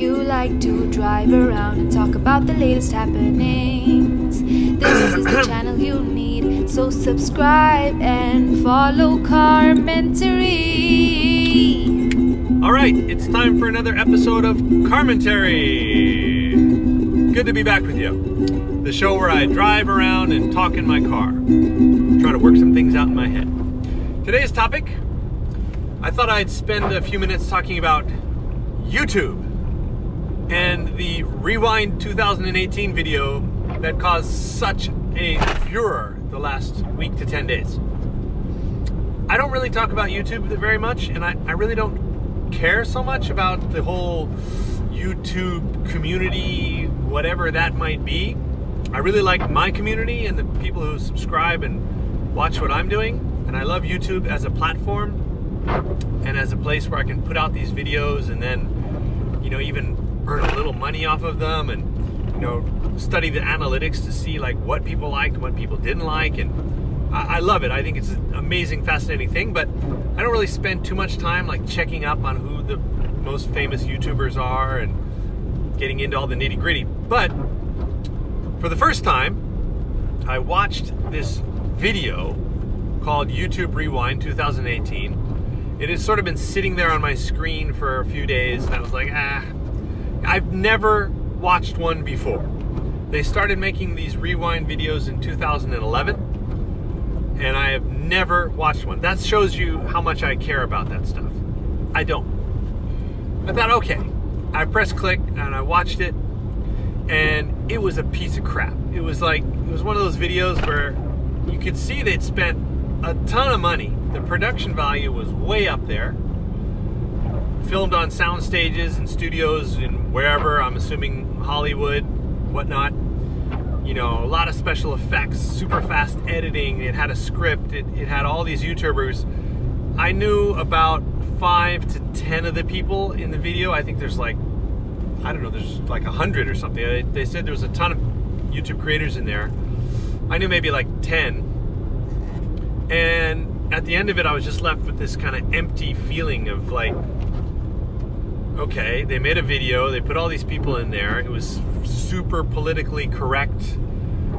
you like to drive around and talk about the latest happenings, this is the channel you need. So subscribe and follow Carmentary. Alright, it's time for another episode of Carmentary. Good to be back with you. The show where I drive around and talk in my car. Try to work some things out in my head. Today's topic, I thought I'd spend a few minutes talking about YouTube and the Rewind 2018 video that caused such a furor the last week to 10 days. I don't really talk about YouTube very much, and I really don't care so much about the whole YouTube community, whatever that might be. I really like my community and the people who subscribe and watch what I'm doing, and I love YouTube as a platform and as a place where I can put out these videos and then, you know, even earn a little money off of them and, you know, study the analytics to see like what people liked and what people didn't like. And I love it. I think it's an amazing, fascinating thing, but I don't really spend too much time like checking up on who the most famous YouTubers are and getting into all the nitty gritty. But for the first time, I watched this video called YouTube Rewind 2018. It has sort of been sitting there on my screen for a few days, and I was like, I've never watched one before. They started making these rewind videos in 2011, and I have never watched one. That shows you how much I care about that stuff. I don't. I thought, okay. I pressed click, and I watched it, and it was a piece of crap. It was one of those videos where you could see they'd spent a ton of money. The production value was way up there. Filmed on sound stages and studios in wherever, I'm assuming Hollywood, whatnot. You know, a lot of special effects, super fast editing. It had a script. It had all these YouTubers. I knew about 5 to 10 of the people in the video. I think there's like, I don't know, there's like 100 or something. They said there was a ton of YouTube creators in there. I knew maybe like 10. And at the end of it, I was just left with this kind of empty feeling of like, okay, they made a video, they put all these people in there, it was super politically correct,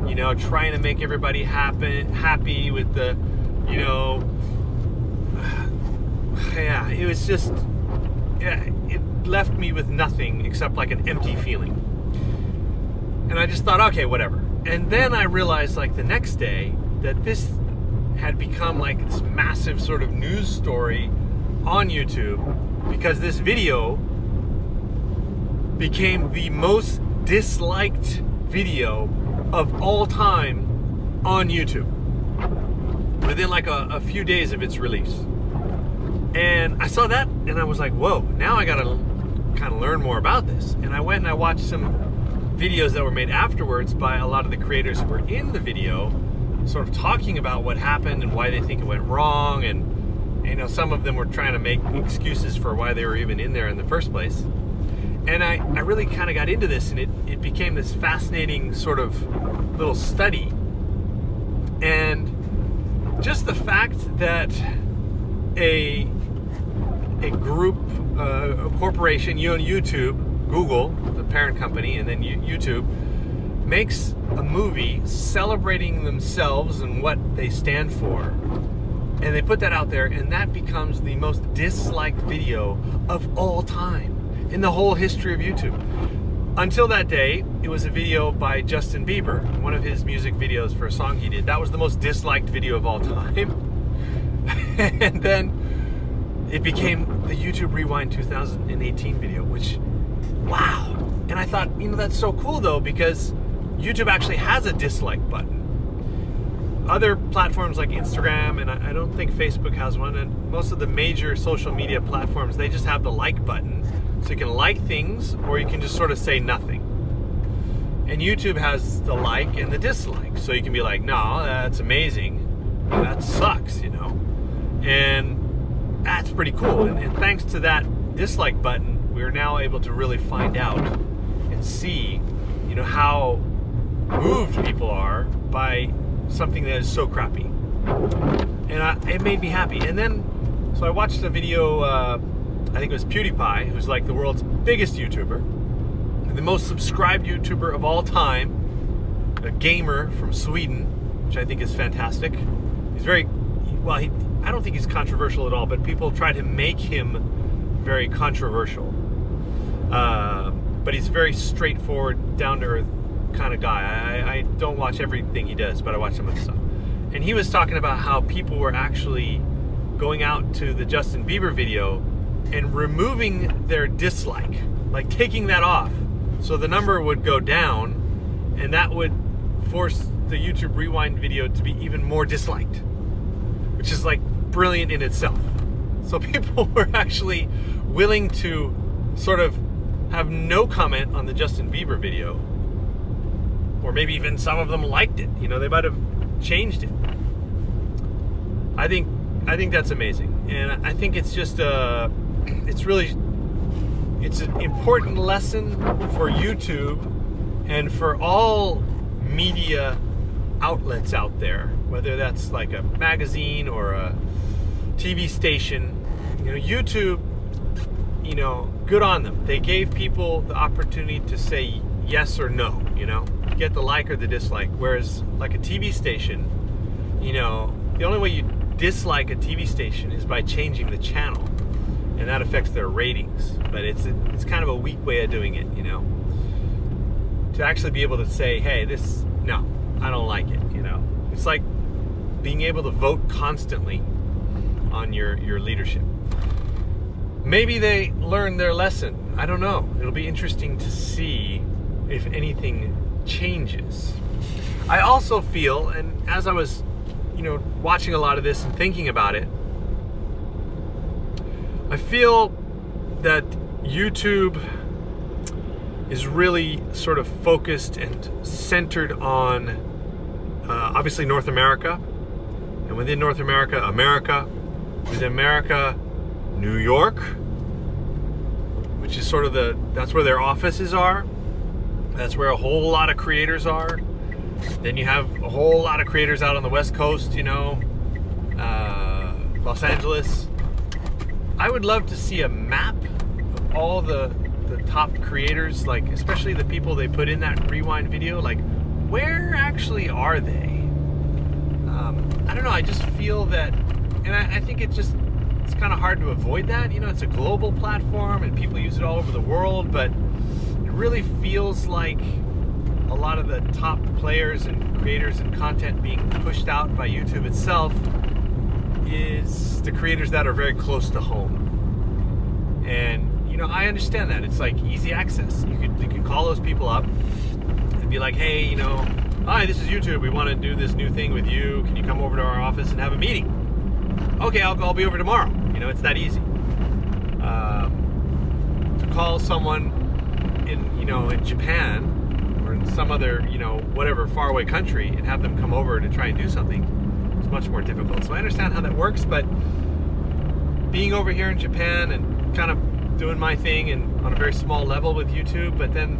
you know, trying to make everybody happy with the, you know, yeah, it was just, yeah, it left me with nothing except like an empty feeling. And I just thought, okay, whatever. And then I realized like the next day that this had become like this massive sort of news story on YouTube because this video became the most disliked video of all time on YouTube within like a few days of its release. And I saw that and I was like, whoa, now I gotta kind of learn more about this. And I went and I watched some videos that were made afterwards by a lot of the creators who were in the video, sort of talking about what happened and why they think it went wrong, and you know, some of them were trying to make excuses for why they were even in there in the first place. And I really kind of got into this, and it became this fascinating sort of little study. And just the fact that a group, a corporation, YouTube, Google, the parent company, and then YouTube, makes a movie celebrating themselves and what they stand for, and they put that out there, and that becomes the most disliked video of all time in the whole history of YouTube. Until that day, it was a video by Justin Bieber, one of his music videos for a song he did. That was the most disliked video of all time. And then it became the YouTube Rewind 2018 video, which, wow. And I thought, you know, that's so cool though, because YouTube actually has a dislike button. Other platforms like Instagram, and I don't think Facebook has one, and most of the major social media platforms, they just have the like button. So you can like things, or you can just sort of say nothing. And YouTube has the like and the dislike. So you can be like, no, that's amazing. That sucks, you know. And that's pretty cool. And thanks to that dislike button, we're now able to really find out and see, you know, how moved people are by something that is so crappy. And it made me happy. And then, so I watched a video I think it was PewDiePie, who's like the world's biggest YouTuber, the most subscribed YouTuber of all time, a gamer from Sweden, which I think is fantastic. He's very, well, I don't think he's controversial at all, but people try to make him very controversial. But he's very straightforward, down-to-earth kind of guy. I don't watch everything he does, but I watch some of his stuff. And he was talking about how people were actually going out to the Justin Bieber video and removing their dislike, like taking that off, so the number would go down, and that would force the YouTube Rewind video to be even more disliked, which is like brilliant in itself. So people were actually willing to sort of have no comment on the Justin Bieber video, or maybe even some of them liked it. You know, they might have changed it. I think that's amazing, and I think it's just it's an important lesson for YouTube and for all media outlets out there, whether that's like a magazine or a TV station. You know, YouTube, you know, good on them. They gave people the opportunity to say yes or no, you know, get the like or the dislike. Whereas like a TV station, you know, the only way you dislike a TV station is by changing the channel, and that affects their ratings. But it's kind of a weak way of doing it, you know, to actually be able to say, hey, this, no, I don't like it, you know. It's like being able to vote constantly on your leadership. Maybe they learned their lesson. I don't know. It'll be interesting to see if anything changes. I also feel, and as I was, you know, watching a lot of this and thinking about it, I feel that YouTube is really sort of focused and centered on obviously North America, and within North America, America, within America, New York, which is sort of that's where their offices are. That's where a whole lot of creators are. Then you have a whole lot of creators out on the West Coast, you know, Los Angeles. I would love to see a map of all the top creators, like especially the people they put in that Rewind video, like where actually are they? I don't know, I just feel that, and I think it's kind of hard to avoid that. You know, it's a global platform and people use it all over the world, but it really feels like a lot of the top players and creators and content being pushed out by YouTube itself is the creators that are very close to home. And, you know, I understand that. It's like easy access. You can call those people up and be like, hey, you know, hi, this is YouTube. We want to do this new thing with you. Can you come over to our office and have a meeting? Okay, I'll be over tomorrow. You know, it's that easy. To call someone in Japan or in some other, you know, whatever faraway country and have them come over to try and do something, it's much more difficult. So I understand how that works, but being over here in Japan and kind of doing my thing and on a very small level with YouTube, but then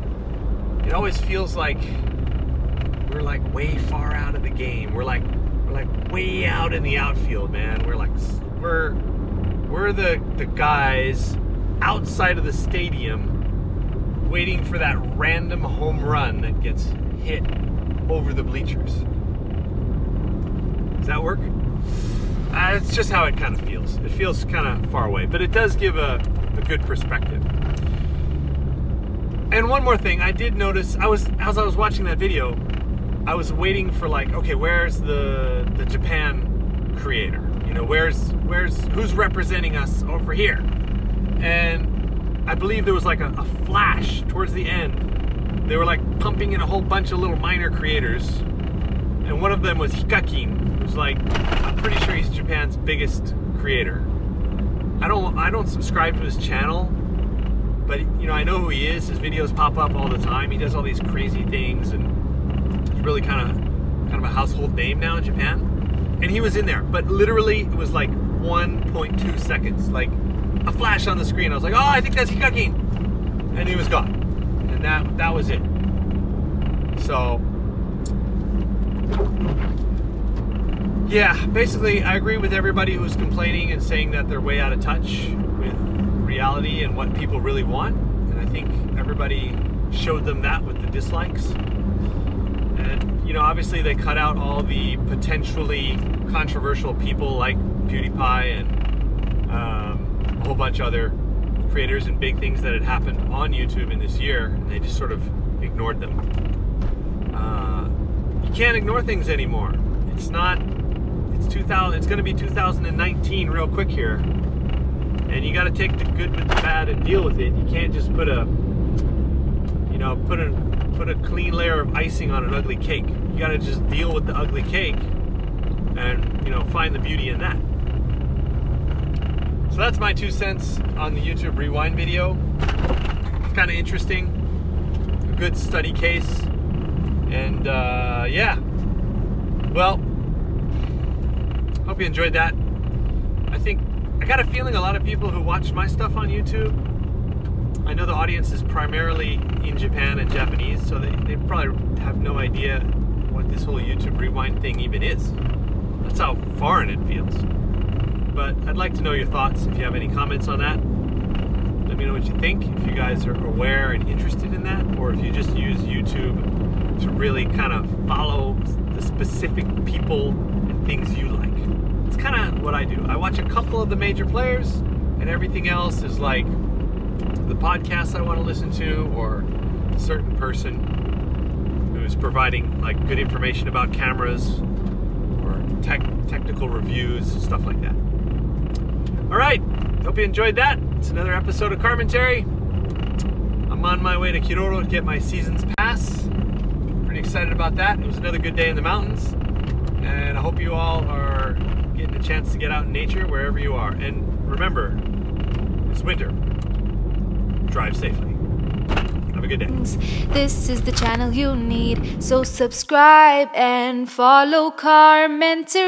it always feels like we're like way far out of the game. We're like way out in the outfield, man. We're the guys outside of the stadium waiting for that random home run that gets hit over the bleachers. Does that work? It's just how it kind of feels. It feels kind of far away, but it does give a good perspective. And one more thing, I did notice, as I was watching that video, I was waiting for like, okay, where's the Japan creator? You know, who's representing us over here? And I believe there was like a flash towards the end. They were like pumping in a whole bunch of little minor creators, and one of them was Hikakin, who's like, I'm pretty sure he's Japan's biggest creator. I don't subscribe to his channel, but you know, I know who he is. His videos pop up all the time. He does all these crazy things, and he's really kind of a household name now in Japan. And he was in there, but literally it was like 1.2 seconds, like a flash on the screen. I was like, oh, I think that's Hikakin, and he was gone, and that was it. So yeah, basically I agree with everybody who's complaining and saying that they're way out of touch with reality and what people really want. And I think everybody showed them that with the dislikes. And, you know, obviously they cut out all the potentially controversial people like PewDiePie and a whole bunch of other creators and big things that had happened on YouTube in this year, and they just sort of ignored them. You can't ignore things anymore. It's going to be 2019 real quick here, and you got to take the good with the bad and deal with it. You can't just put a clean layer of icing on an ugly cake. You got to just deal with the ugly cake and, you know, find the beauty in that. So that's my 2 cents on the YouTube Rewind video. It's kind of interesting, a good study case, and yeah. Well, hope you enjoyed that. I got a feeling a lot of people who watch my stuff on YouTube, I know the audience is primarily in Japan and Japanese, so they probably have no idea what this whole YouTube Rewind thing even is. That's how foreign it feels. But I'd like to know your thoughts. If you have any comments on that, let me know what you think. If you guys are aware and interested in that, or if you just use YouTube to really kind of follow the specific people and things you like. It's kind of what I do. I watch a couple of the major players, and everything else is like the podcasts I want to listen to, or a certain person who's providing like good information about cameras, or technical reviews, stuff like that. All right, hope you enjoyed that. It's another episode of Carmentary. I'm on my way to Kiroro to get my season's pass. Pretty excited about that. It was another good day in the mountains, and I hope you all are getting a chance to get out in nature wherever you are. And remember, it's winter. Drive safely. Have a good day. This is the channel you need, so subscribe and follow Carmentary.